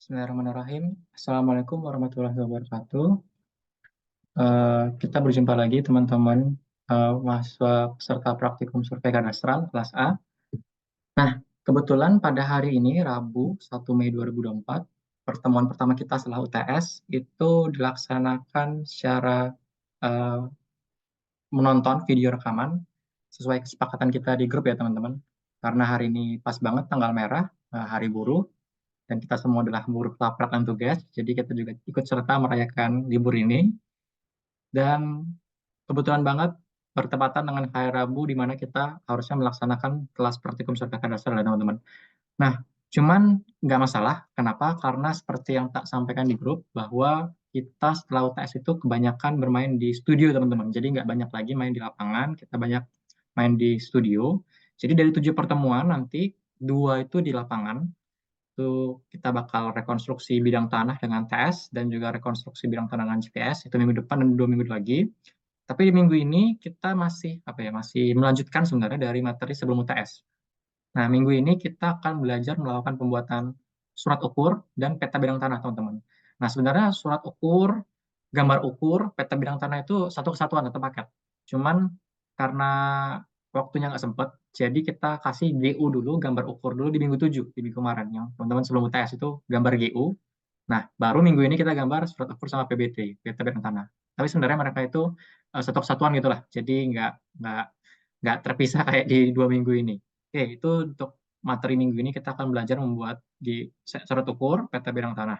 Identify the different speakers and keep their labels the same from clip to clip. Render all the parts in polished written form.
Speaker 1: Bismillahirrahmanirrahim. Assalamualaikum warahmatullahi wabarakatuh. Kita berjumpa lagi teman-teman mahasiswa peserta praktikum survei kadastral kelas A. Nah, kebetulan pada hari ini Rabu 1 Mei 2024, pertemuan pertama kita setelah UTS itu dilaksanakan secara eh, menonton video rekaman sesuai kesepakatan kita di grup ya teman-teman. Karena hari ini pas banget tanggal merah, hari buruh, dan kita semua adalah buruh pelapor dan tugas, jadi kita juga ikut serta merayakan libur ini. Dan kebetulan banget bertepatan dengan hari Rabu di mana kita harusnya melaksanakan kelas praktikum survei kadastral ya teman-teman. Nah, cuman nggak masalah. Kenapa? Karena seperti yang tak sampaikan di grup, bahwa kita setelah UTS itu kebanyakan bermain di studio teman-teman. Jadi nggak banyak lagi main di lapangan, kita banyak main di studio. Jadi dari 7 pertemuan nanti, 2 itu di lapangan, itu kita bakal rekonstruksi bidang tanah dengan TS dan juga rekonstruksi bidang tanah dengan GPS itu minggu depan dan 2 minggu lagi. Tapi di minggu ini kita masih melanjutkan sebenarnya dari materi sebelum UTS. Nah, minggu ini kita akan belajar melakukan pembuatan surat ukur dan peta bidang tanah, teman-teman. Nah, sebenarnya surat ukur, gambar ukur, peta bidang tanah itu satu kesatuan atau paket. Cuman karena waktunya nggak sempat, jadi kita kasih GU dulu, gambar ukur dulu di minggu 7, di minggu kemarin. Yang teman-teman sebelum UTS itu gambar GU. Nah, baru minggu ini kita gambar surat ukur sama PBT, peta bidang tanah. Tapi sebenarnya mereka itu satu kesatuan gitu lah. Jadi nggak nggak terpisah kayak di 2 minggu ini. Oke, itu untuk materi minggu ini kita akan belajar membuat di surat ukur peta bidang tanah.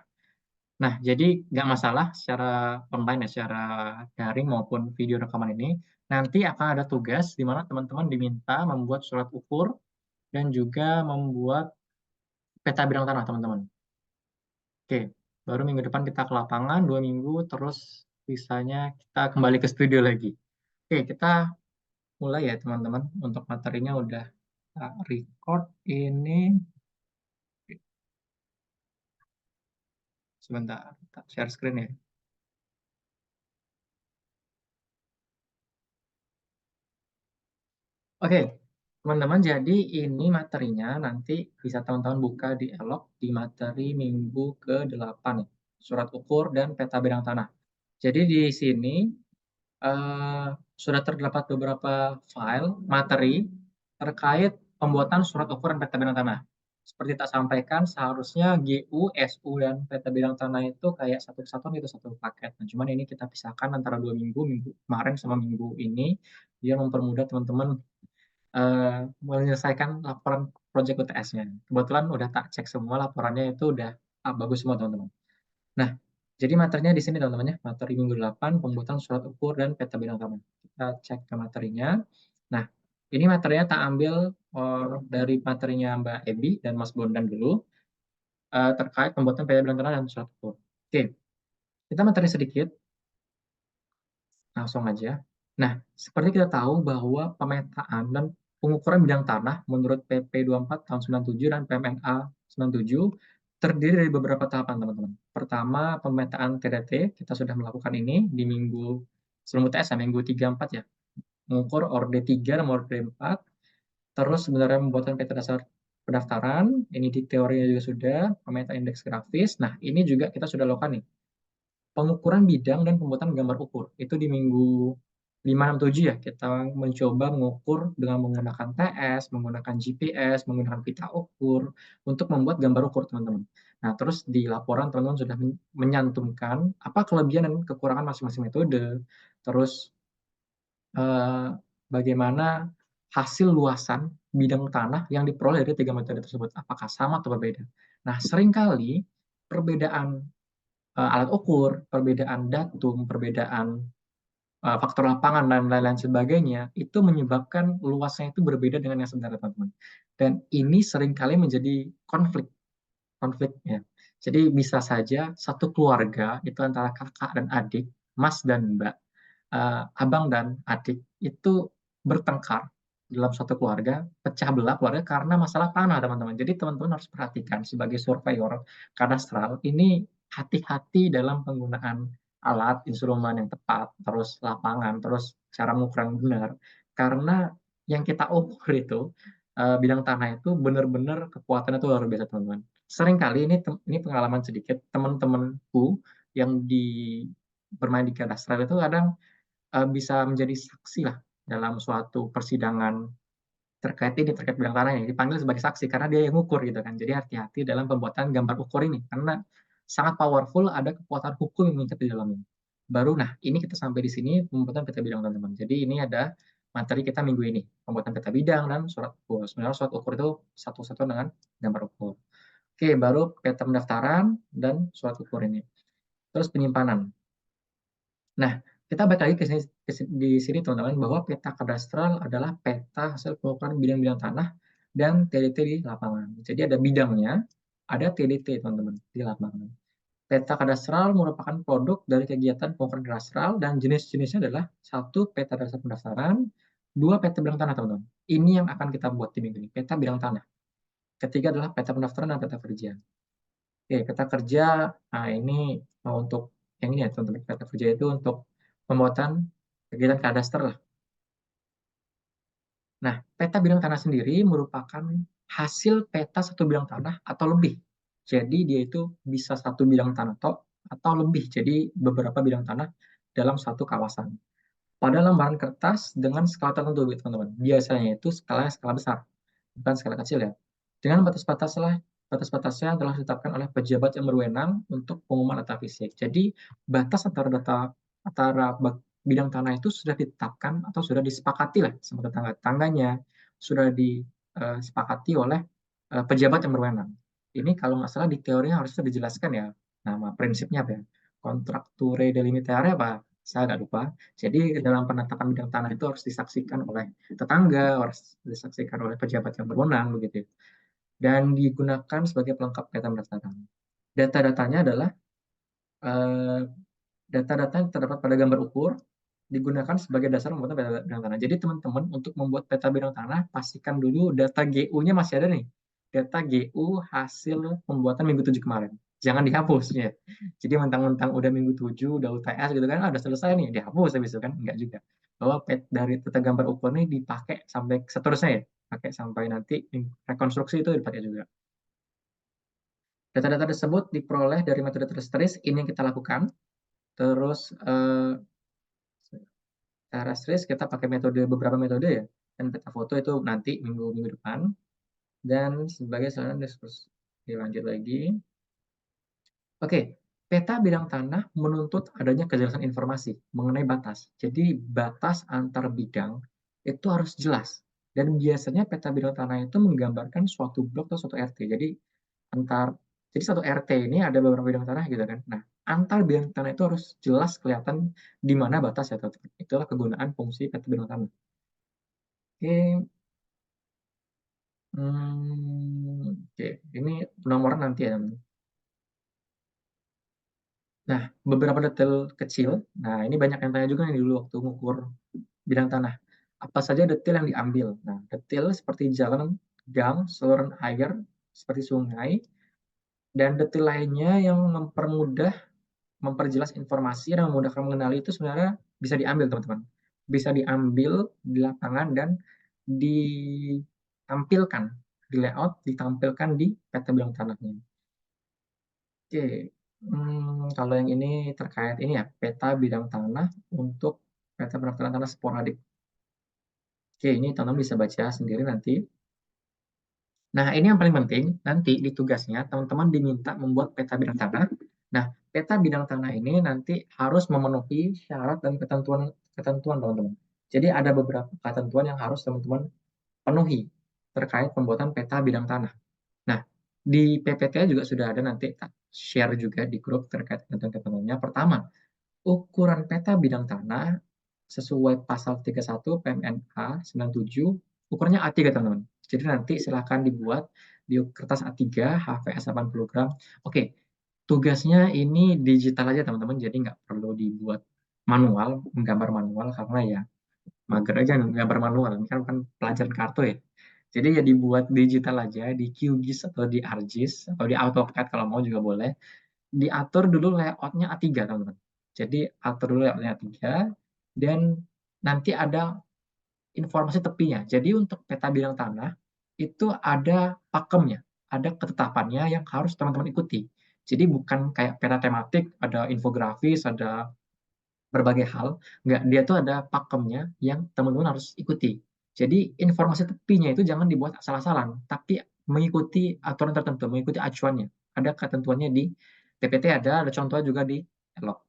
Speaker 1: Nah, jadi nggak masalah secara online ya, secara daring maupun video rekaman ini. Nanti akan ada tugas di mana teman-teman diminta membuat surat ukur dan juga membuat peta bidang tanah, teman-teman. Oke, baru minggu depan kita ke lapangan, 2 minggu, terus sisanya kita kembali ke studio lagi. Oke, kita mulai ya teman-teman. Untuk materinya udah record ini. Sebentar, tak share screen ya. Oke, teman-teman, jadi ini materinya nanti bisa teman-teman buka di Elok di materi minggu ke-8 ya. Surat ukur dan peta bidang tanah. Jadi di sini eh, sudah terdapat beberapa file materi terkait pembuatan surat ukur dan peta bidang tanah. Seperti tak sampaikan, seharusnya GU, SU, dan peta bidang tanah itu kayak satu kesatuan itu satu paket. Nah, cuman ini kita pisahkan antara 2 minggu, minggu kemarin sama minggu ini, biar mempermudah teman-teman menyelesaikan laporan proyek UTS-nya. Kebetulan udah tak cek semua laporannya itu udah bagus semua teman-teman. Nah, jadi materinya di sini teman-teman ya, materi minggu 8 pembuatan surat ukur dan peta bidang tanah. Kita cek ke materinya. Nah, ini materinya tak ambil dari materinya Mbak Ebi dan Mas Bondan dulu terkait pembuatan peta bidang tanah dan surat ukur. Oke, kita materi sedikit, langsung aja. Nah, seperti kita tahu bahwa pemetaan dan pengukuran bidang tanah menurut PP 24 tahun 97 dan PMNA 97 terdiri dari beberapa tahapan, teman-teman. Pertama, pemetaan TDT, kita sudah melakukan ini di minggu sebelum UTS, ya, minggu 3-4 ya. Mengukur orde 3 dan orde 4. Terus sebenarnya pembuatan peta dasar pendaftaran, ini di teorinya juga sudah, pemetaan indeks grafis. Nah, ini juga kita sudah lakukan nih, pengukuran bidang dan pembuatan gambar ukur. Itu di minggu 5, 6, 7 ya, kita mencoba mengukur dengan menggunakan TS, menggunakan GPS, menggunakan pita ukur, untuk membuat gambar ukur, teman-teman. Nah, terus di laporan teman-teman sudah menyantumkan apa kelebihan dan kekurangan masing-masing metode, terus eh, bagaimana hasil luasan bidang tanah yang diperoleh dari 3 metode tersebut, apakah sama atau berbeda. Nah, seringkali perbedaan alat ukur, perbedaan datum, perbedaan faktor lapangan, dan lain-lain sebagainya, itu menyebabkan luasnya itu berbeda dengan yang sebenarnya, teman-teman. Dan ini seringkali menjadi konfliknya. Jadi bisa saja satu keluarga, itu antara kakak dan adik, mas dan mbak, abang dan adik, itu bertengkar dalam satu keluarga, pecah belah keluarga karena masalah tanah, teman-teman. Jadi teman-teman harus perhatikan sebagai surveyor kadastral ini, hati-hati dalam penggunaan alat, instrumen yang tepat, terus lapangan, terus cara mengukur yang benar. Karena yang kita ukur itu bidang tanah itu benar-benar kekuatannya itu luar biasa, teman-teman. Seringkali ini pengalaman sedikit, teman-temanku yang bermain di kadastral itu kadang bisa menjadi saksi lah dalam suatu persidangan terkait bidang tanah ini, dipanggil sebagai saksi karena dia yang ngukur gitu kan. Jadi hati-hati dalam pembuatan gambar ukur ini karena sangat powerful, ada kekuatan hukum yang mengikat di dalamnya. Baru nah, ini kita sampai di sini pembuatan peta bidang, teman-teman. Jadi ini ada materi kita minggu ini, pembuatan peta bidang dan surat ukur. Sebenarnya surat ukur itu satu-satu dengan gambar ukur. Oke, baru peta pendaftaran dan surat ukur ini. Terus penyimpanan. Nah, kita balik lagi di sini, teman-teman, bahwa peta kadastral adalah peta hasil pengukuran bidang-bidang tanah dan TDT di lapangan. Jadi ada bidangnya, ada TDT, teman-teman, di lapangan. Peta kadastral merupakan produk dari kegiatan pengukuran kadastral dan jenis-jenisnya adalah satu, peta dasar pendaftaran, dua, peta bidang tanah, teman-teman. Ini yang akan kita buat di minggu ini, peta bidang tanah. Ketiga adalah peta pendaftaran dan peta kerja. Oke, peta kerja, nah ini untuk yang ini ya, teman-teman. Peta kerja itu untuk pembuatan kegiatan kadaster lah. Nah, peta bidang tanah sendiri merupakan hasil peta satu bidang tanah atau lebih. Jadi dia itu bisa satu bidang tanah atau lebih. Jadi beberapa bidang tanah dalam satu kawasan. Pada lembaran kertas dengan skala tertentu, teman-teman. Biasanya itu skala besar, bukan skala kecil ya. Dengan batas-batasnya telah ditetapkan oleh pejabat yang berwenang untuk pengumuman data fisik. Jadi batas antara bidang tanah itu sudah ditetapkan atau sudah disepakati lah sama tetangga-tetangganya, sudah disepakati oleh pejabat yang berwenang. Ini kalau nggak salah di teorinya harusnya dijelaskan ya, nama prinsipnya apa ya? Kontrakture delimitaria apa? Saya agak lupa. Jadi dalam penetapan bidang tanah itu harus disaksikan oleh tetangga, harus disaksikan oleh pejabat yang berwenang begitu. Dan digunakan sebagai pelengkap peta pendaftaran. Data-datanya adalah eh, data-data yang terdapat pada gambar ukur digunakan sebagai dasar membuat peta bidang tanah. Jadi teman-teman untuk membuat peta bidang tanah pastikan dulu data GU-nya masih ada nih. Data GU hasil pembuatan minggu 7 kemarin. Jangan dihapus ya. Jadi mentang-mentang udah minggu 7, udah UTS gitu kan, udah selesai nih, dihapus habis itu kan. Enggak juga. Bahwa dari data gambar ukur ini dipakai sampai seterusnya ya. Pakai sampai nanti rekonstruksi itu dipakai juga. Data-data tersebut diperoleh dari metode terstris, ini yang kita lakukan. Terus cara stris kita pakai beberapa metode ya. Dan peta foto itu nanti minggu depan. Dan sebagai saran diskusi. Dilanjut lagi. Oke, peta bidang tanah menuntut adanya kejelasan informasi mengenai batas. Jadi batas antar bidang itu harus jelas. Dan biasanya peta bidang tanah itu menggambarkan suatu blok atau suatu RT. Antar jadi satu RT ini ada beberapa bidang tanah gitu kan. Nah, antar bidang tanah itu harus jelas kelihatan di mana batas ya, teman-teman. Itulah kegunaan fungsi peta bidang tanah. Oke, oke. Ini penomoran nanti ya, teman. Nah, beberapa detail kecil. Nah, ini banyak yang tanya juga nih dulu waktu mengukur bidang tanah. Apa saja detail yang diambil? Nah, detail seperti jalan, gang, saluran air, seperti sungai, dan detail lainnya yang memperjelas informasi dan memudahkan mengenali itu sebenarnya bisa diambil, teman-teman. Bisa diambil di lapangan dan ditampilkan di layout, ditampilkan di peta bidang tanahnya. Oke, kalau yang ini terkait ini ya, peta bidang tanah untuk peta pendaftaran tanah sporadik. Oke, ini teman-teman bisa baca sendiri nanti. Nah, ini yang paling penting, nanti di tugasnya teman-teman diminta membuat peta bidang tanah. Nah, peta bidang tanah ini nanti harus memenuhi syarat dan ketentuan, teman-teman. Jadi ada beberapa ketentuan yang harus teman-teman penuhi terkait pembuatan peta bidang tanah. Nah, di PPT juga sudah ada nanti share juga di grup terkait ketentuan-ketentuannya. Pertama, ukuran peta bidang tanah sesuai pasal 31 PMNA 97, ukurannya A3, teman-teman. Jadi nanti silahkan dibuat di kertas A3, HVS 80 gram. Oke, tugasnya ini digital aja, teman-teman. Jadi nggak perlu dibuat manual, menggambar manual, karena ya mager aja gambar manual. Ini kan bukan pelajaran kartu ya. Jadi ya dibuat digital aja, di QGIS atau di ArcGIS, atau di AutoCAD kalau mau juga boleh. Diatur dulu layoutnya A3, teman-teman. Jadi atur dulu layoutnya A3, dan nanti ada informasi tepinya. Jadi untuk peta bidang tanah, itu ada pakemnya, ada ketetapannya yang harus teman-teman ikuti. Jadi bukan kayak peta tematik, ada infografis, ada berbagai hal. Nggak, dia tuh ada pakemnya yang teman-teman harus ikuti. Jadi informasi tepinya itu jangan dibuat asal-asalan, tapi mengikuti aturan tertentu, mengikuti acuannya. Ada ketentuannya di PPT ada contohnya juga di Elok.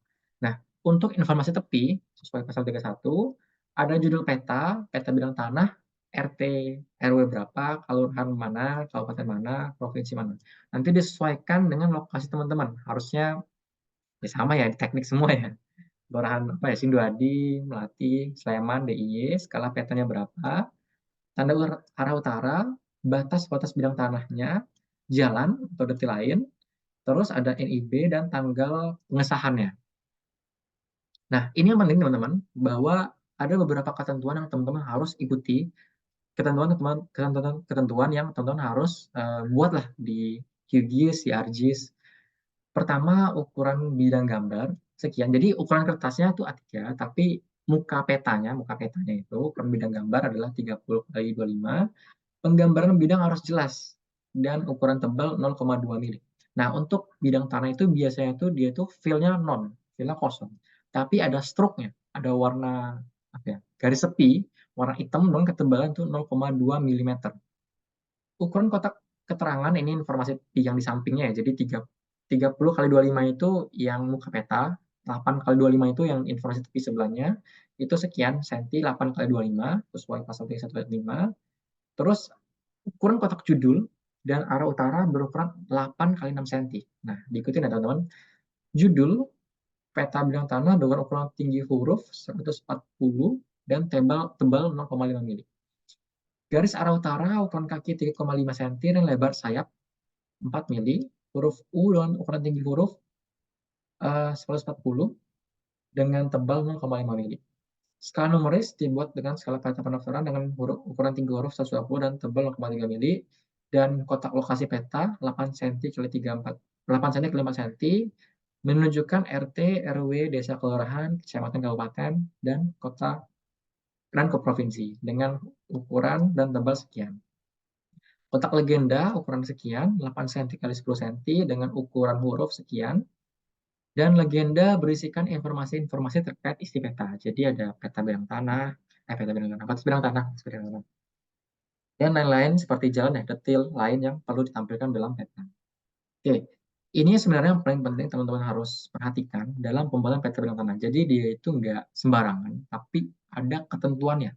Speaker 1: Nah, untuk informasi tepi, sesuai pasal 31, ada judul peta, peta bidang tanah, RT, RW berapa, kelurahan mana, kabupaten mana, provinsi mana. Nanti disesuaikan dengan lokasi teman-teman. Harusnya ya sama ya, di teknik semua ya. Kelurahan apa ya, Sinduadi, Melati, Sleman, DIY, skala petanya berapa, tanda arah utara, batas-batas bidang tanahnya, jalan atau detail lain, terus ada NIB dan tanggal pengesahannya. Nah, ini yang penting teman-teman, bahwa ada beberapa ketentuan yang teman-teman harus ikuti, ketentuan yang teman-teman harus buatlah di QGIS, di ArcGIS. Pertama, ukuran bidang gambar sekian. Jadi ukuran kertasnya itu A3, tapi muka petanya itu ukuran bidang gambar adalah 30 kali 25. Penggambaran bidang harus jelas dan ukuran tebal 0,2 mili. Nah, untuk bidang tanah itu biasanya itu dia itu fill-nya non, fill-nya kosong. Tapi ada stroke-nya, ada warna apa ya, garis sepi, warna hitam dengan ketebalan itu 0,2 mm. Ukuran kotak keterangan ini informasi yang di sampingnya ya. Jadi 30 kali 25 itu yang muka peta, 8 kali 25 itu yang informasi tepi sebelahnya. Itu sekian senti, 8 kali 25 sesuai pasal 31 ayat 5. Terus ukuran kotak judul dan arah utara berukuran 8 kali 6 cm. Nah, diikutin ya teman-teman. Judul peta bidang tanah dengan ukuran tinggi huruf 140 dan tebal 0,5 mm. Garis arah utara ukuran kaki 3,5 cm dan lebar sayap 4 mili. Huruf U dengan ukuran tinggi huruf 140 dengan tebal 0,5 mili. Skala numeris dibuat dengan skala peta pendaftaran dengan ukuran tinggi huruf 120 dan tebal 0,3 mili. Dan kotak lokasi peta 8 cm kali 34, 8 cm kali 5 cm menunjukkan RT, RW, desa, kelurahan, kecamatan, kabupaten, dan kota dan ke provinsi dengan ukuran dan tebal sekian. Kotak legenda ukuran sekian, 8 cm kali 10 cm dengan ukuran huruf sekian. Dan legenda berisikan informasi-informasi terkait isi peta. Jadi ada peta bidang tanah, peta bidang tanah, batas bidang tanah, dan lain-lain seperti jalan ya, detail lain yang perlu ditampilkan dalam peta. Oke, ini sebenarnya yang paling penting teman-teman harus perhatikan dalam pembuatan peta bidang tanah. Jadi dia itu nggak sembarangan, tapi ada ketentuannya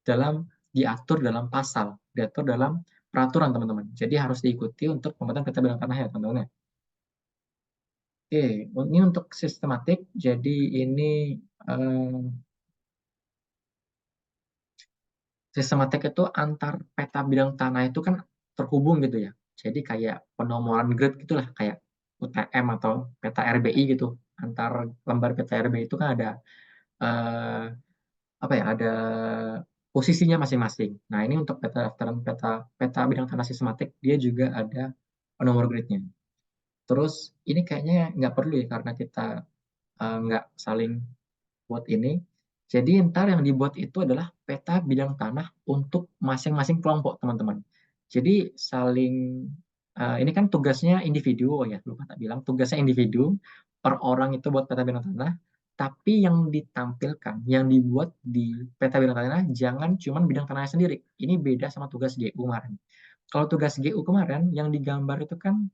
Speaker 1: dalam diatur dalam pasal, diatur dalam peraturan teman-teman. Jadi harus diikuti untuk pembuatan peta bidang tanah ya teman-teman ya. Oke, ini untuk sistematik. Jadi ini eh, sistematik itu antar peta bidang tanah itu kan terhubung gitu ya. Jadi kayak penomoran grid gitulah, kayak UTM atau peta RBI gitu. Antar lembar peta RBI itu kan ada eh, apa ya? Ada posisinya masing-masing. Nah, ini untuk peta daftaran peta peta bidang tanah sistematik dia juga ada nomor gridnya. Terus ini kayaknya nggak perlu ya karena kita nggak saling buat ini. Jadi ntar yang dibuat itu adalah peta bidang tanah untuk masing-masing kelompok teman-teman. Jadi saling ini kan tugasnya individu, oh ya lupa tak bilang tugasnya individu per orang itu buat peta bidang tanah. Tapi yang ditampilkan, yang dibuat di peta bidang tanah jangan cuma bidang tanahnya sendiri. Ini beda sama tugas GU kemarin. Kalau tugas GU kemarin yang digambar itu kan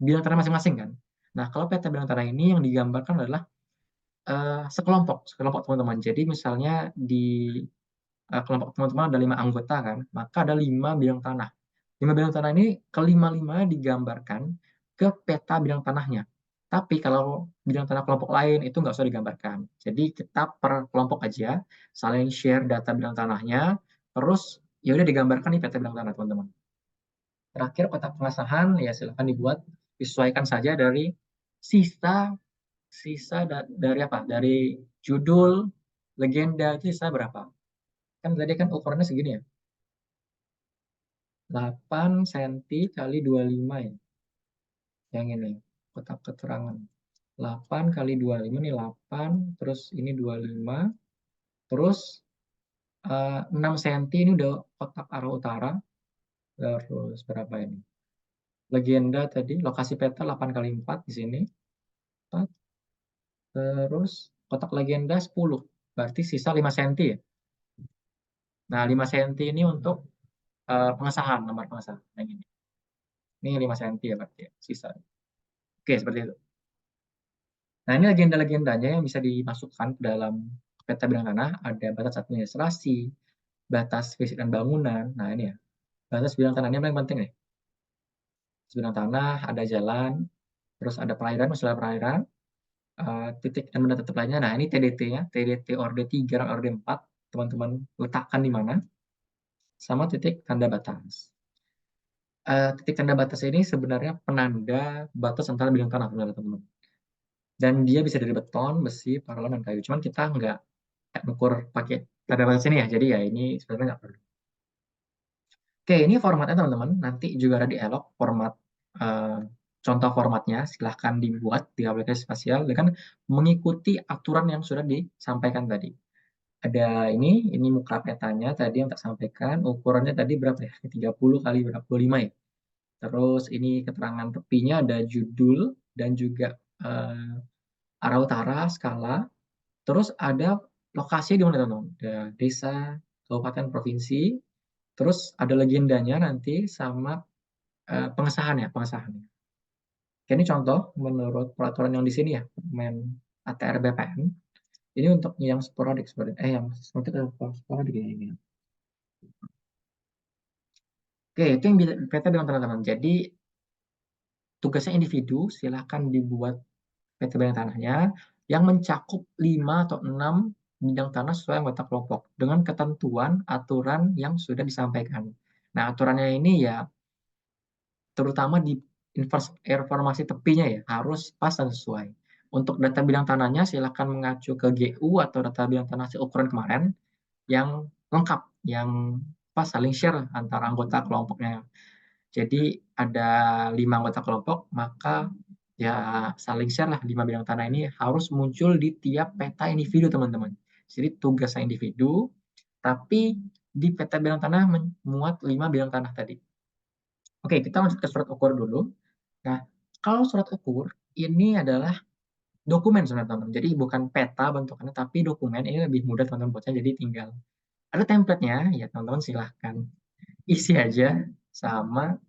Speaker 1: bidang tanah masing-masing kan. Nah, kalau peta bidang tanah ini yang digambarkan adalah sekelompok teman-teman. Jadi misalnya di kelompok teman-teman ada 5 anggota kan, maka ada 5 bidang tanah. 5 bidang tanah ini kelima-lima digambarkan ke peta bidang tanahnya. Tapi kalau bidang tanah kelompok lain itu nggak usah digambarkan. Jadi kita per kelompok aja saling share data bidang tanahnya, terus ya udah digambarkan di peta bidang tanah teman-teman. Terakhir kotak pengesahan ya silakan dibuat, disesuaikan saja dari sisa sisa dari apa? Dari judul, legenda itu sisa berapa? Kan tadi kan ukurannya segini ya. 8 cm kali 25 ya. Yang ini, kotak keterangan. 8 kali 25 ini 8, terus ini 25, terus 6 cm ini udah kotak arah utara, Terus berapa ini? Legenda tadi, lokasi peta 8 kali 4 di sini. 4. Terus kotak legenda 10. Berarti sisa 5 senti ya. Nah, 5 senti ini untuk pengesahan, nomor pengesahan. Yang ini. Ini 5 senti ya berarti ya, sisa. Oke, seperti itu. Nah, ini legenda-legendanya yang bisa dimasukkan ke dalam peta bidang tanah. Ada batas administrasi, batas fisik dan bangunan. Nah, ini ya. Batas bidang tanah ini yang paling penting nih. Bidang tanah, ada jalan, terus ada perairan, masalah perairan, titik dan benda tetap lainnya. Nah, ini TDT-nya, TDT Orde 3 dan Orde 4. Teman-teman letakkan di mana, sama titik tanda batas. Titik tanda batas ini sebenarnya penanda batas antara bidang tanah, teman-teman. Dan dia bisa dari beton, besi, paralon, dan kayu. Cuman kita nggak ukur pakai tanda batas ini ya, jadi ya ini sebenarnya nggak perlu. Oke, ini formatnya teman-teman. Nanti juga ada di Elok format eh, contoh formatnya. Silahkan dibuat di aplikasi spasial dengan mengikuti aturan yang sudah disampaikan tadi. Ada ini muka petanya tadi yang tak sampaikan. Ukurannya tadi berapa ya? 30 kali berapa? 25 ya. Terus ini keterangan tepinya ada judul dan juga arah utara, skala. Terus ada lokasi di mana teman-teman? Ada desa, kabupaten, provinsi. Terus ada legendanya nanti sama pengesahan ya, pengesahannya. Ini contoh menurut peraturan yang di sini ya, Permen ATR BPN. Ini untuk yang sporadik, yang sporadik atau sporadik ya ini. Oke, itu yang PT bilang teman-teman. Jadi tugasnya individu, silahkan dibuat PT bidang tanahnya yang mencakup 5 atau 6 bidang tanah sesuai anggota kelompok dengan ketentuan aturan yang sudah disampaikan. Nah, aturannya ini ya terutama di informasi tepinya ya harus pas dan sesuai. Untuk data bidang tanahnya silakan mengacu ke GU atau data bidang tanah seukuran kemarin yang lengkap, yang pas saling share antara anggota kelompoknya. Jadi ada 5 anggota kelompok, maka ya saling share lah 5 bidang tanah ini harus muncul di tiap peta individu teman-teman. Jadi tugasnya individu, tapi di peta bidang tanah memuat 5 bidang tanah tadi. Oke, kita lanjut ke surat ukur dulu. Nah, kalau surat ukur ini adalah dokumen sebenarnya teman-teman. Jadi bukan peta bentukannya, tapi dokumen ini lebih mudah teman-teman buatnya. Jadi tinggal ada template-nya, ya teman-teman silahkan isi aja sama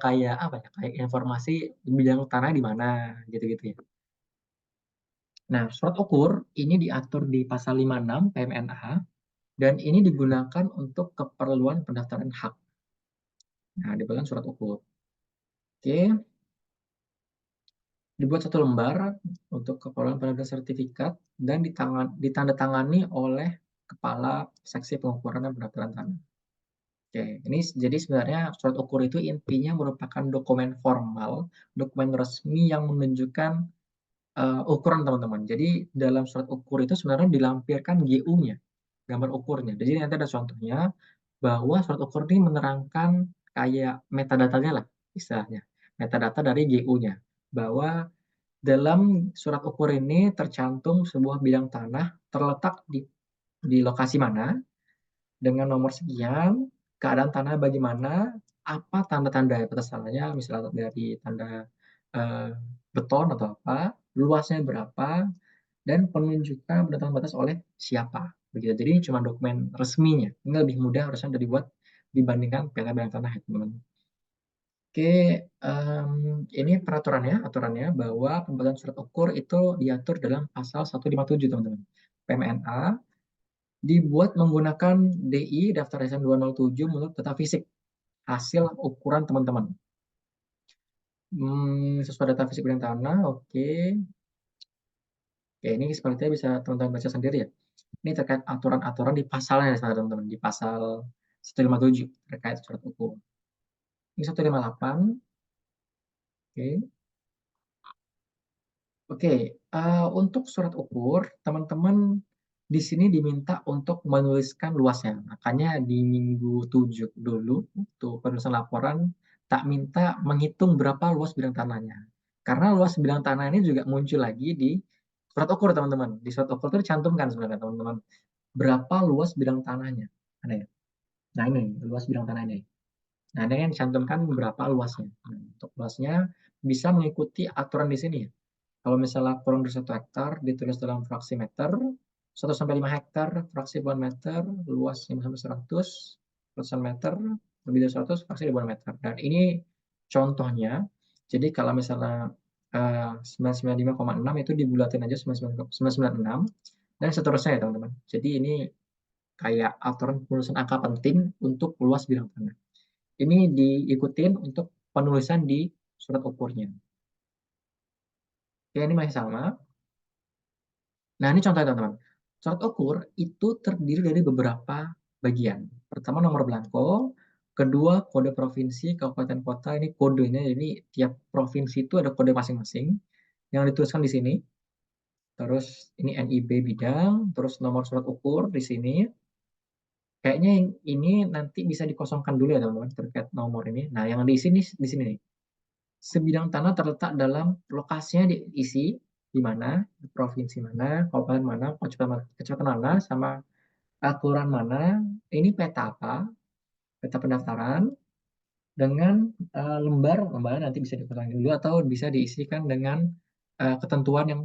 Speaker 1: kayak apa ya, kayak informasi bidang tanah di mana, gitu-gitu ya. Nah, surat ukur ini diatur di pasal 56 PMNA dan ini digunakan untuk keperluan pendaftaran hak. Nah, dibilang surat ukur. Oke, dibuat satu lembar untuk keperluan penanda sertifikat dan ditandatangani oleh kepala seksi pengukuran dan pendaftaran tanah. Oke, ini jadi sebenarnya surat ukur itu intinya merupakan dokumen formal, dokumen resmi yang menunjukkan ukuran teman-teman. Jadi dalam surat ukur itu sebenarnya dilampirkan GU-nya, gambar ukurnya. Jadi nanti ada contohnya bahwa surat ukur ini menerangkan kayak metadata-nya lah istilahnya, metadata dari GU-nya bahwa dalam surat ukur ini tercantum sebuah bidang tanah terletak di lokasi mana, dengan nomor sekian, keadaan tanah bagaimana, apa tanda-tanda batasannya, misalnya dari tanda eh, beton atau apa, luasnya berapa, dan penunjukan berdasarkan batas oleh siapa. Begitu. Jadi ini cuma dokumen resminya. Ini lebih mudah harusnya dibuat dibandingkan peta bidang tanah, ya, teman-teman. Oke, ini peraturannya, aturannya bahwa pembuatan surat ukur itu diatur dalam pasal 157, teman-teman. PMNA dibuat menggunakan DI, Daftar Desain 207 menurut data fisik, hasil ukuran teman-teman. Sesuai data fisik bidang tanah, oke. Oke, ini sepertinya bisa teman-teman baca sendiri ya. Ini terkait aturan-aturan di pasalnya, teman-teman, di pasal 157 terkait surat ukur. Ini 158, oke. Oke, untuk surat ukur, teman-teman di sini diminta untuk menuliskan luasnya. Makanya di minggu 7 dulu, untuk penulisan laporan, tak minta menghitung berapa luas bidang tanahnya. Karena luas bidang tanah ini juga muncul lagi di surat ukur, teman-teman. Di surat ukur itu dicantumkan sebenarnya, teman-teman. Berapa luas bidang tanahnya. Ada ya? Nah ini, luas bidang tanah ini. Nah, ini yang dicantumkan berapa luasnya. Nah, untuk luasnya bisa mengikuti aturan di sini ya. Kalau misalnya kurang dari 1 hektar, ditulis dalam fraksi meter, 1 sampai 5 hektar, fraksi ribuan meter, luas 5 sampai 100, ratusan meter, lebih dari 100, fraksi ribuan meter. Dan ini contohnya, jadi kalau misalnya 995,6 itu dibulatin aja 996, dan seterusnya ya teman-teman. Jadi ini kayak aturan penulisan angka penting untuk luas bidang tanah. Ini diikutin untuk penulisan di surat ukurnya. Oke, ini masih sama. Nah, ini contohnya teman-teman. Surat ukur itu terdiri dari beberapa bagian. Pertama nomor belangko, kedua kode provinsi, kabupaten kota, ini kodenya, jadi tiap provinsi itu ada kode masing-masing yang dituliskan di sini. Terus ini NIB bidang, terus nomor surat ukur di sini. Kayaknya yang ini nanti bisa dikosongkan dulu ya teman-teman terkait nomor ini. Nah, yang di sini nih. Sebidang tanah terletak dalam lokasinya diisi di mana, di provinsi mana, kabupaten mana, kecamatan mana, sama aturan mana, ini peta apa, peta pendaftaran, dengan lembar nanti bisa dikurangi dulu atau bisa diisikan dengan ketentuan yang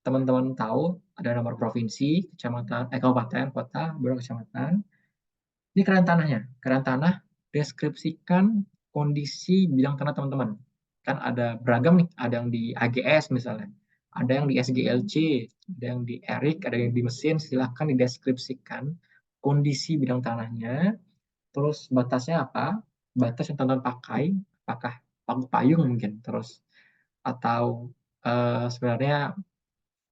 Speaker 1: teman-teman tahu, ada nomor provinsi, kecamatan, kabupaten, kota, baru kecamatan. Ini keadaan tanahnya. Keadaan tanah deskripsikan kondisi bidang tanah teman-teman. Kan ada beragam nih, ada yang di AGS misalnya, ada yang di SGLC, ada yang di ERIC, ada yang di mesin. Silahkan dideskripsikan kondisi bidang tanahnya, terus batasnya apa, batas yang teman-teman pakai, apakah payung mungkin, terus atau sebenarnya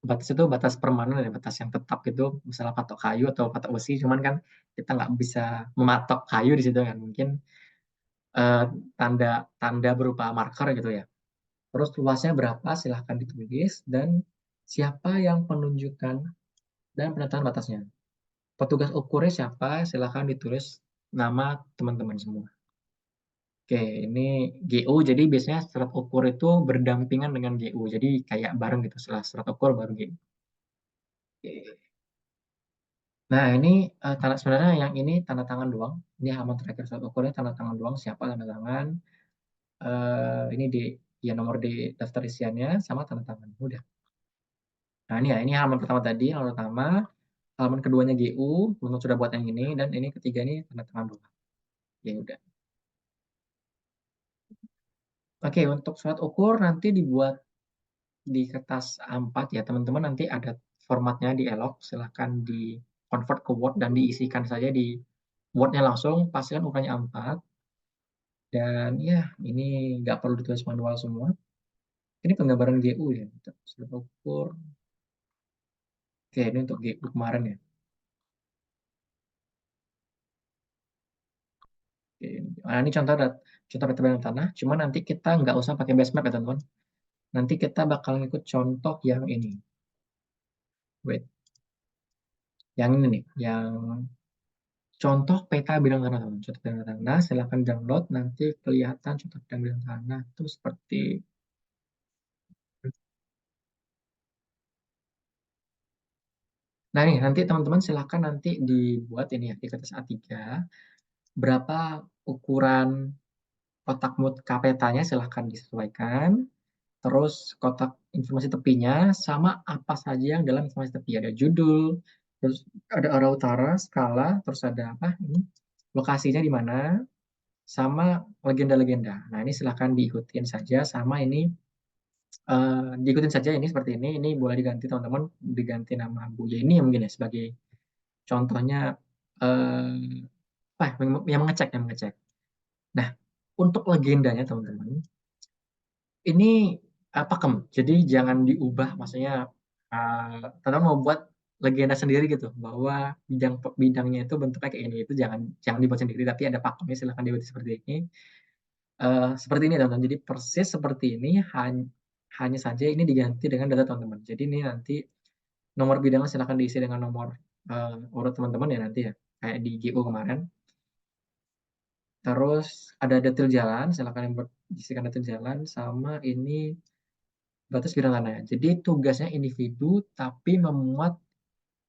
Speaker 1: batas itu batas permanen ya, batas yang tetap gitu, misalnya patok kayu atau patok besi, cuman kan kita nggak bisa mematok kayu di situ kan, mungkin eh, tanda tanda berupa marker gitu ya. Terus luasnya berapa silahkan ditulis, dan siapa yang penunjukan dan penentuan batasnya. Petugas ukurnya siapa silahkan ditulis nama teman-teman semua. Oke, ini GU, jadi biasanya surat ukur itu berdampingan dengan GU, jadi kayak bareng gitu, setelah surat ukur baru GU. Oke. Nah, ini sebenarnya yang ini tanda tangan doang. Ini halaman terakhir surat ukurnya tanda tangan doang. Siapa tanda tangan? Ini di ya nomor di daftar isiannya sama tanda tangan. Udah. Nah, ini ya, ini halaman pertama tadi, halaman pertama. Halaman keduanya GU, teman sudah buat yang ini, dan ini ketiga ini tanda tangan doang. Ya udah. Oke, untuk surat ukur nanti dibuat di kertas A4 ya, teman-teman. Nanti ada formatnya di Elok. Silahkan di convert ke Word dan diisikan saja di Word-nya langsung. Pastikan ukurannya A4. Dan ya, ini nggak perlu ditulis manual semua. Ini penggambaran GU ya. Sudah ukur. Oke, ini untuk GU kemarin ya. Oke. Nah, ini contoh peta badan tanah. Cuma nanti kita nggak usah pakai base map ya teman-teman. Nanti kita bakal ngikut contoh yang ini. Wait, yang ini nih. Yang contoh peta bidang tanah teman. Contoh bidang tanah. Silahkan download. Nanti kelihatan contoh peta bidang tanah itu seperti. Nah, nih nanti teman-teman silahkan nanti dibuat ini ya di kertas A3 berapa ukuran kotak petanya silahkan disesuaikan. Terus kotak informasi tepinya sama apa saja yang dalam informasi tepi. Ada judul, terus ada arah utara, skala, terus ada apa ini, lokasinya di mana, sama legenda-legenda. Nah, ini silahkan diikutin saja, sama ini diikutin saja ini seperti ini. Ini boleh diganti teman-teman, diganti nama Bu Yeni ya mungkin ya sebagai contohnya apa yang mengecek. Nah, untuk legendanya teman-teman, ini pakem. Jadi jangan diubah, maksudnya teman-teman mau buat legenda sendiri gitu bahwa bidangnya itu bentuknya kayak ini, itu jangan jangan dibuat sendiri, tapi ada pakemnya silahkan dibuat seperti ini. Seperti ini teman-teman. Jadi persis seperti ini, hanya saja ini diganti dengan data teman-teman. Jadi ini nanti nomor bidangnya silahkan diisi dengan nomor urut teman-teman ya nanti ya, kayak di GU kemarin. Terus ada detail jalan, silakan yang diisikan detail jalan, sama ini batas bidang tanah. Jadi tugasnya individu tapi memuat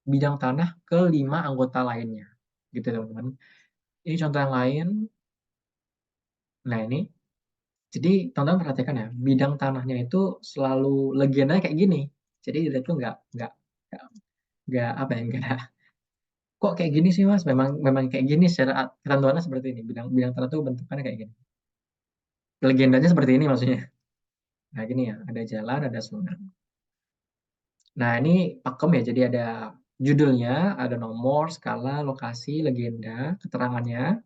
Speaker 1: bidang tanah ke 5 anggota lainnya. Gitu teman-teman. Ini contoh yang lain. Nah ini, jadi teman-teman perhatikan ya, bidang tanahnya itu selalu legendanya kayak gini. Jadi dia tuh nggak nggak apa ya, nggak kok kayak gini sih mas. Memang memang kayak gini secara ketentuannya seperti ini. Bidang bidang tanah tuh bentukannya kayak gini. Legendanya seperti ini maksudnya. Nah gini ya, ada jalan, ada sungai. Nah ini pakem ya, jadi ada judulnya, ada nomor, skala, lokasi, legenda, keterangannya.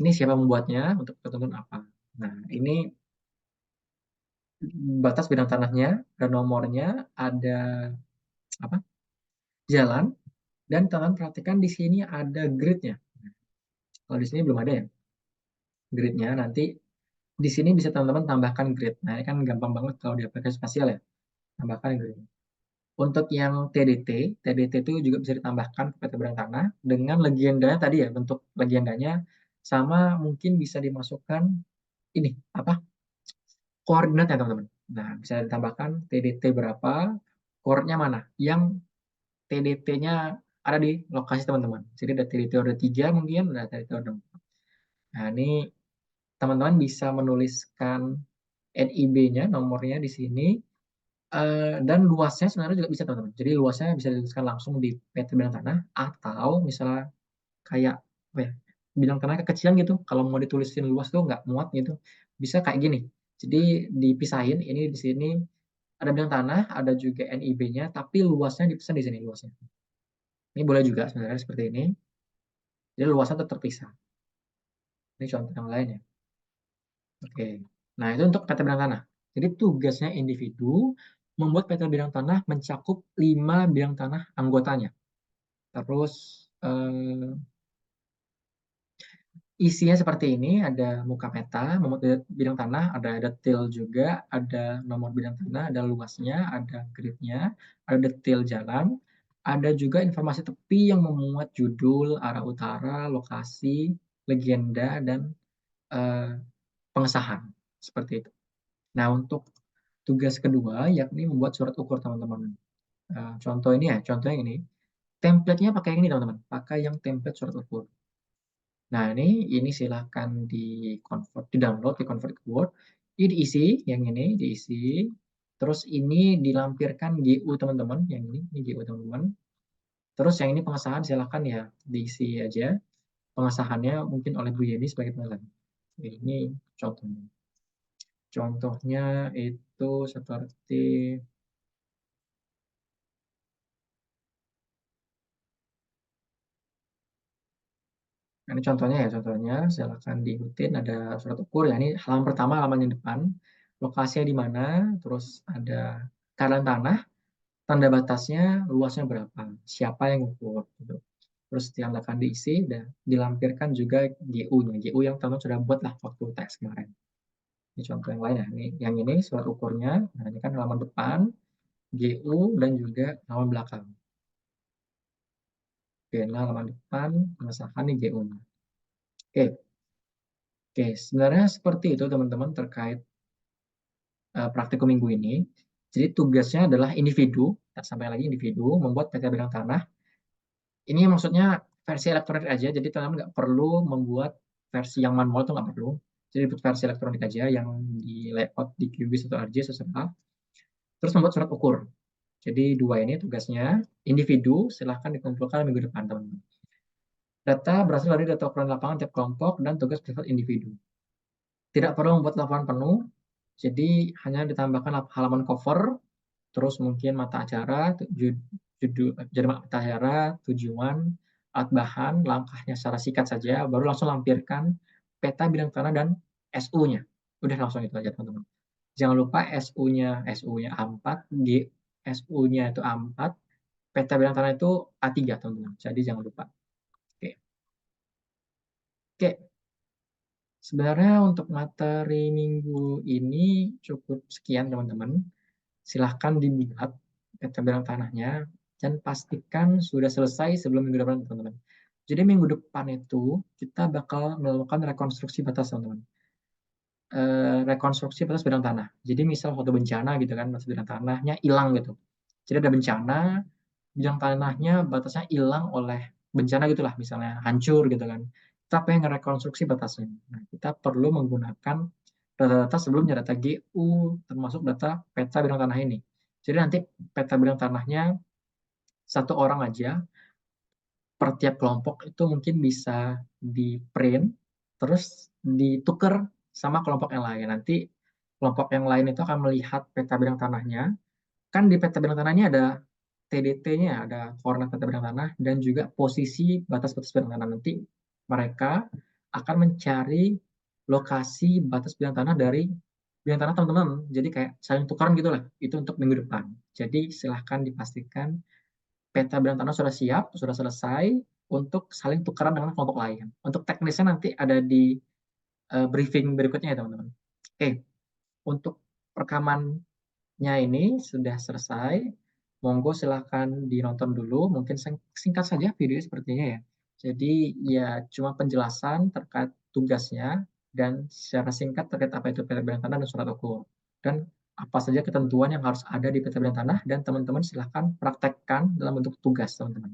Speaker 1: Ini siapa membuatnya, untuk ketentuan apa. Nah ini batas bidang tanahnya, ada nomornya, ada apa jalan, dan teman perhatikan di sini ada gridnya. Kalau di sini belum ada ya gridnya. Nanti di sini bisa teman-teman tambahkan grid. Nah ini kan gampang banget kalau di aplikasi spasial ya, tambahkan grid. Untuk yang TDT, TDT itu juga bisa ditambahkan ke peta bidang tanah dengan legendanya tadi ya, bentuk legendanya, sama mungkin bisa dimasukkan ini apa koordinatnya teman-teman. Nah bisa ditambahkan TDT berapa, koordinatnya mana, yang TDT-nya ada di lokasi teman-teman. Jadi ada TDT order 3 mungkin, ada TDT order 4. Nah ini teman-teman bisa menuliskan NIB-nya, nomornya di sini, dan luasnya sebenarnya juga bisa teman-teman. Jadi luasnya bisa dituliskan langsung di PT Bidang Tanah, atau misalnya kayak apa ya, bidang tanah kekecilan gitu. Kalau mau ditulisin luas tuh nggak muat gitu, bisa kayak gini. Jadi dipisahin, ini di sini ada bidang tanah, ada juga NIB-nya, tapi luasnya dipesan di sini luasnya. Ini boleh juga sebenarnya seperti ini. Jadi luasnya tetap terpisah. Ini contoh yang lain ya. Oke. Nah, itu untuk PT Bidang Tanah. Jadi tugasnya individu membuat PT Bidang Tanah mencakup 5 bidang tanah anggotanya. Terus isinya seperti ini, ada muka peta, membuat bidang tanah, ada detail juga, ada nomor bidang tanah, ada luasnya, ada gridnya, ada detail jalan, ada juga informasi tepi yang memuat judul, arah utara, lokasi, legenda, dan eh, pengesahan. Seperti itu. Nah, untuk tugas kedua, yakni membuat surat ukur teman-teman. Contoh ini ya, contoh yang ini. Template-nya pakai yang ini teman-teman, pakai yang template surat ukur. Nah, ini silahkan di-convert, di-download, di-convert ke Word. Ini diisi, yang ini diisi. Terus ini dilampirkan GU teman-teman, yang ini GU teman-teman. Terus yang ini pengesahan silahkan ya diisi aja. Pengesahannya mungkin oleh Bu Yeni sebagai pengesahan. Ini contohnya. Contohnya itu seperti ini contohnya ya, contohnya silakan diikutin, ada surat ukur ya, ini halaman pertama, halaman yang depan, lokasinya di mana, terus ada keadaan tanah, tanda batasnya, luasnya berapa, siapa yang ukur gitu. Terus yang akan diisi dan dilampirkan juga GU-nya, GU yang teman sudah buat lah waktu teks kemarin. Ini contoh yang lain ya, ini yang ini surat ukurnya, nah ini kan halaman depan, GU dan juga halaman belakang. Oke, nah halaman depan, pengesahan nih GU-nya. Oke, oke, sebenarnya seperti itu teman-teman terkait praktikum minggu ini. Jadi tugasnya adalah individu, sampai lagi individu, membuat peta bidang tanah. Ini maksudnya versi elektronik aja, jadi teman-teman nggak perlu membuat versi yang manual, itu nggak perlu. Jadi buat versi elektronik aja yang di layout di Cubase atau ArcGIS seserta. Terus membuat surat ukur. Jadi dua ini tugasnya, individu silahkan dikumpulkan minggu depan teman-teman. Data berasal dari data ukuran lapangan tiap kelompok dan tugas bersifat individu. Tidak perlu membuat laporan penuh, jadi hanya ditambahkan halaman cover, terus mungkin mata acara, judul jadi mata acara, tujuan, alat bahan, langkahnya secara singkat saja, baru langsung lampirkan peta bidang tanah dan SU-nya. Udah langsung itu aja teman-teman. Jangan lupa SU-nya, SU-nya A4, SU-nya itu A4, peta bidang tanah itu A3 teman-teman. Jadi jangan lupa. Oke. Oke. Sebenarnya untuk materi minggu ini cukup sekian teman-teman. Silahkan dibuat peta bidang tanahnya dan pastikan sudah selesai sebelum minggu depan teman-teman. Jadi minggu depan itu kita bakal melakukan rekonstruksi batas teman-teman. Rekonstruksi batas bidang tanah. Jadi misal suatu bencana gitu kan, batas bidang tanahnya hilang gitu. Jadi ada bencana, bidang tanahnya batasnya hilang oleh bencana gitulah, misalnya hancur gitu kan. kita pengen ngerekonstruksi batasnya. Nah, kita perlu menggunakan data-data sebelumnya, data GU, termasuk data peta bidang tanah ini. Jadi nanti peta bidang tanahnya satu orang aja per tiap kelompok itu mungkin bisa di-print, terus ditukar sama kelompok yang lain. Nanti kelompok yang lain itu akan melihat peta bidang tanahnya. Kan di peta bidang tanahnya ada TDT-nya, ada koordinat peta bidang tanah, dan juga posisi batas-batas bidang tanah. Nanti mereka akan mencari lokasi batas bidang tanah dari bidang tanah teman-teman. Jadi kayak saling tukaran gitu lah. Itu untuk minggu depan. Jadi silahkan dipastikan peta bidang tanah sudah siap, sudah selesai untuk saling tukaran dengan kelompok lain. Untuk teknisnya nanti ada di briefing berikutnya ya teman-teman. Oke, untuk rekamannya ini sudah selesai. Monggo silahkan dinonton dulu. Mungkin singkat saja video sepertinya ya. Jadi ya cuma penjelasan terkait tugasnya dan secara singkat terkait apa itu peta bidang tanah dan surat ukur. Dan apa saja ketentuan yang harus ada di peta bidang tanah dan teman-teman silahkan praktekkan dalam bentuk tugas teman-teman.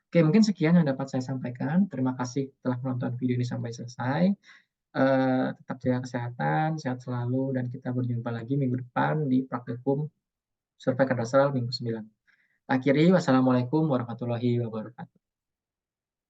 Speaker 1: Oke, mungkin sekian yang dapat saya sampaikan. Terima kasih telah menonton video ini sampai selesai. Tetap jaga kesehatan, sehat selalu, dan kita berjumpa lagi minggu depan di praktikum Survei Kadastral minggu 9. Akhiri, wassalamualaikum warahmatullahi wabarakatuh.